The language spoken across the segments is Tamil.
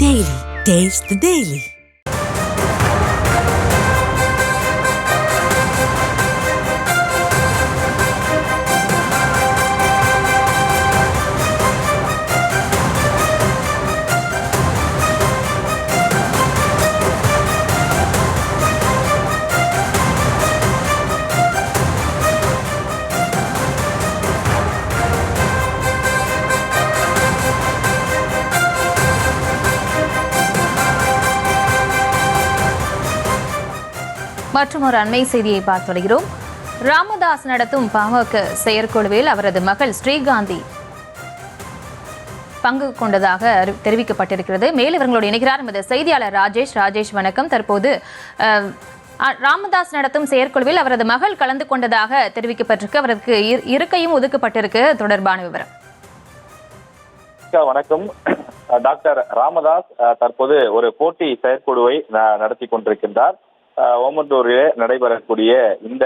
Daily. Taste the Daily. மற்றும் ஒரு அண்மை செய்தியை பார்த்து வருகிறோம். ராமதாஸ் நடத்தும் பாமக செயற்குழுவில் அவரது மகள் ஸ்ரீகாந்தி பங்கு கொண்டதாக தெரிவிக்கப்பட்டிருக்கிறது. மேலும் இவர்களோடு இணைகிறார் நமது செய்தியாளர் ராஜேஷ். வணக்கம். தற்போது ராமதாஸ் நடத்தும் செயற்குழுவில் அவரது மகள் கலந்து கொண்டதாக தெரிவிக்கப்பட்டிருக்கு. அவருக்கு இருக்கையும் ஒதுக்கப்பட்டிருக்கு. தொடர்பான விவரம். வணக்கம். டாக்டர் ராமதாஸ் தற்போது ஒரு போட்டி செயற்குழுவை நடத்தி கொண்டிருக்கின்றார். ஓமந்தூரிலே நடைபெறக்கூடிய இந்த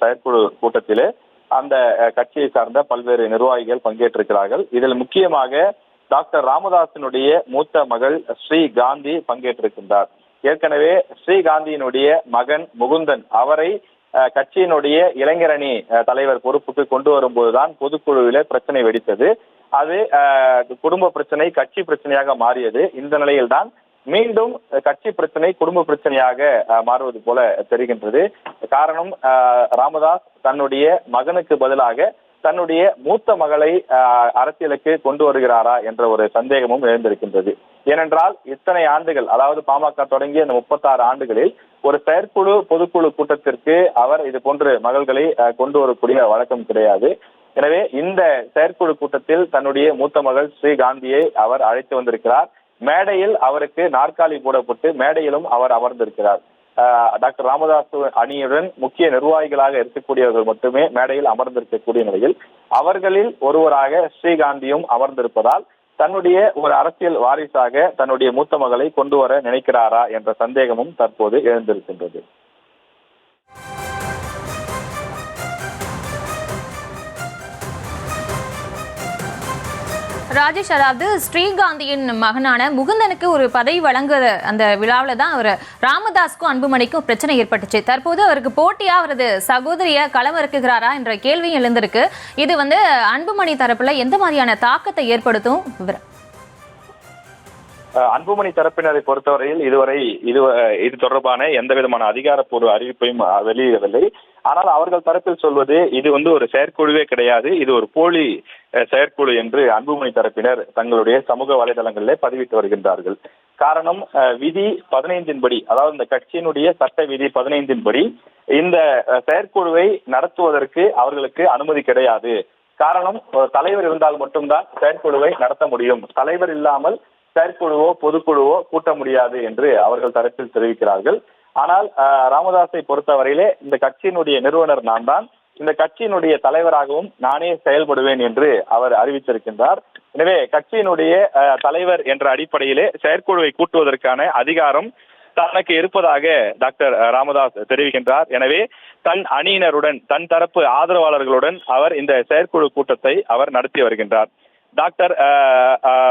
செயற்குழு கூட்டத்திலே அந்த கட்சியை சார்ந்த பல்வேறு நிர்வாகிகள் பங்கேற்றிருக்கிறார்கள். இதில் முக்கியமாக டாக்டர் ராமதாஸினுடைய மூத்த மகள் ஸ்ரீகாந்தி பங்கேற்றிருக்கின்றார். ஏற்கனவே ஸ்ரீகாந்தியினுடைய மகன் முகுந்தன் அவரை கட்சியினுடைய இளைஞரணி தலைவர் பொறுப்புக்கு கொண்டு வரும்போதுதான் பொதுக்குழுவிலே பிரச்சனை வெடித்தது. அது குடும்ப பிரச்சனை கட்சி பிரச்சனையாக மாறியது. இந்த நிலையில்தான் மீண்டும் கட்சி பிரச்சனை குடும்ப பிரச்சனையாக மாறுவது போல தெரிகின்றது. காரணம், ராமதாஸ் தன்னுடைய மகனுக்கு பதிலாக தன்னுடைய மூத்த மகளை அரசியலுக்கு கொண்டு வருகிறாரா என்ற ஒரு சந்தேகமும் எழுந்திருக்கின்றது. ஏனென்றால் இத்தனை ஆண்டுகள், அதாவது பாமக தொடங்கிய இந்த 36 ஆண்டுகளில் ஒரு செயற்குழு பொதுக்குழு கூட்டத்திற்கு அவர் இது போன்று மகள்களை கொண்டு வரக்கூடிய வழக்கம் கிடையாது. எனவே இந்த செயற்குழு கூட்டத்தில் தன்னுடைய மூத்த மகள் ஸ்ரீகாந்தியை அவர் அழைத்து வந்திருக்கிறார். மேடையில் அவருக்கு நாற்காலி போடப்பட்டு மேடையிலும் அவர் அமர்ந்திருக்கிறார். டாக்டர் ராமதாஸ் அணியுடன் முக்கிய நிர்வாகிகளாக இருக்கக்கூடியவர்கள் மட்டுமே மேடையில் அமர்ந்திருக்கக்கூடிய நிலையில் அவர்களில் ஒருவராக ஸ்ரீகாந்தியும் அமர்ந்திருப்பதால் தன்னுடைய ஒரு அரசியல் வாரிசாக தன்னுடைய மூத்த மகளை கொண்டு வர நினைக்கிறாரா என்ற சந்தேகமும் தற்போது எழுந்திருக்கின்றது. ராஜேஷ், அதாவது ஸ்ரீகாந்தியின் மகனான முகுந்தனுக்கு ஒரு பதவி வழங்குற அந்த விழாவில் தான் அவர் ராமதாஸ்க்கும் அன்புமணிக்கும் பிரச்சனை ஏற்பட்டுச்சு. தற்போது அவருக்கு போட்டியா அவரது சகோதரிய களமிறக்குகிறாரா என்ற கேள்வியும் எழுந்திருக்கு. இது அன்புமணி தரப்புல எந்த மாதிரியான தாக்கத்தை ஏற்படுத்தும்? அன்புமணி தரப்பினரை பொறுத்தவரையில் இதுவரை இது தொடர்பான எந்த விதமான அதிகாரப்பூர்வ அறிவிப்பையும் வெளியிடவில்லை. ஆனால் அவர்கள் தரப்பில் சொல்வது இது ஒரு செயற்குழுவே கிடையாது, இது ஒரு போலி செயற்குழு என்று அன்புமணி தரப்பினர் தங்களுடைய சமூக வலைதளங்களிலே பதிவிட்டு வருகின்றார்கள். காரணம், விதி 15 படி, அதாவது இந்த கட்சியினுடைய சட்ட விதி 15 படி இந்த செயற்குழுவை நடத்துவதற்கு அவர்களுக்கு அனுமதி கிடையாது. காரணம், தலைவர் இருந்தால் மட்டும்தான் செயற்குழுவை நடத்த முடியும், தலைவர் இல்லாமல் செயற்குழுவோ பொதுக்குழுவோ கூட்ட முடியாது என்று அவர்கள் தரப்பில் தெரிவிக்கிறார்கள். ஆனால் ராமதாஸை பொறுத்தவரையிலே இந்த கட்சியினுடைய நிறுவனர் நான் தான், இந்த கட்சியினுடைய தலைவராகவும் நானே செயல்படுவேன் என்று அவர் அறிவித்திருக்கின்றார். எனவே கட்சியினுடைய தலைவர் என்ற அடிப்படையிலே செயற்குழுவை கூட்டுவதற்கான அதிகாரம் தனக்கு இருப்பதாக டாக்டர் ராமதாஸ் தெரிவிக்கின்றார். எனவே தன் அணியினருடன் தன் தரப்பு ஆதரவாளர்களுடன் அவர் இந்த செயற்குழு கூட்டத்தை அவர் நடத்தி வருகின்றார். டாக்டர்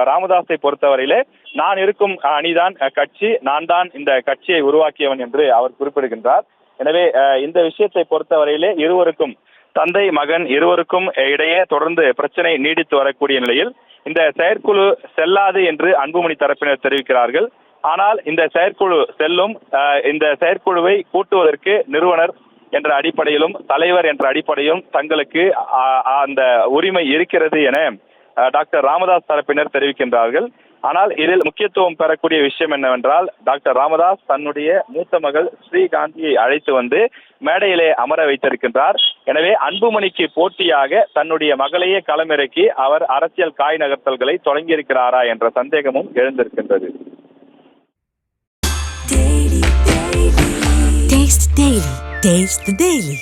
ராமதாஸை பொறுத்தவரையிலே நான் இருக்கும் அணிதான் கட்சி, நான் தான் இந்த கட்சியை உருவாக்கியவன் என்று அவர் குறிப்பிடுகின்றார். எனவே இந்த விஷயத்தை பொறுத்தவரையிலே இருவருக்கும், தந்தை மகன் இருவருக்கும் இடையே தொடர்ந்து பிரச்சனை நீடித்து வரக்கூடிய நிலையில் இந்த செயற்குழு செல்லாது என்று அன்புமணி தரப்பினர் தெரிவிக்கிறார்கள். ஆனால் இந்த செயற்குழு செல்லும். இந்த செயற்குழுவை கூட்டுவதற்கு நிறுவனர் என்ற அடிப்படையிலும் தலைவர் என்ற அடிப்படையிலும் தங்களுக்கு அந்த உரிமை இருக்கிறது என டாக்டர் ராமதாஸ் தரப்பினர் தெரிவிக்கின்றார்கள். ஆனால் இதில் முக்கியத்துவம் பெறக்கூடிய விஷயம் என்னவென்றால், டாக்டர் ராமதாஸ் தன்னுடைய மூத்த மகள் ஸ்ரீகாந்தியை அழைத்து வந்து மேடையிலே அமர வைத்திருக்கின்றார். எனவே அன்புமணிக்கு போட்டியாக தன்னுடைய மகளையே களமிறக்கி அவர் அரசியல் காய் நகர்த்தல்களை தொடங்கியிருக்கிறாரா என்ற சந்தேகமும் எழுந்திருக்கின்றது. Taste the Daily.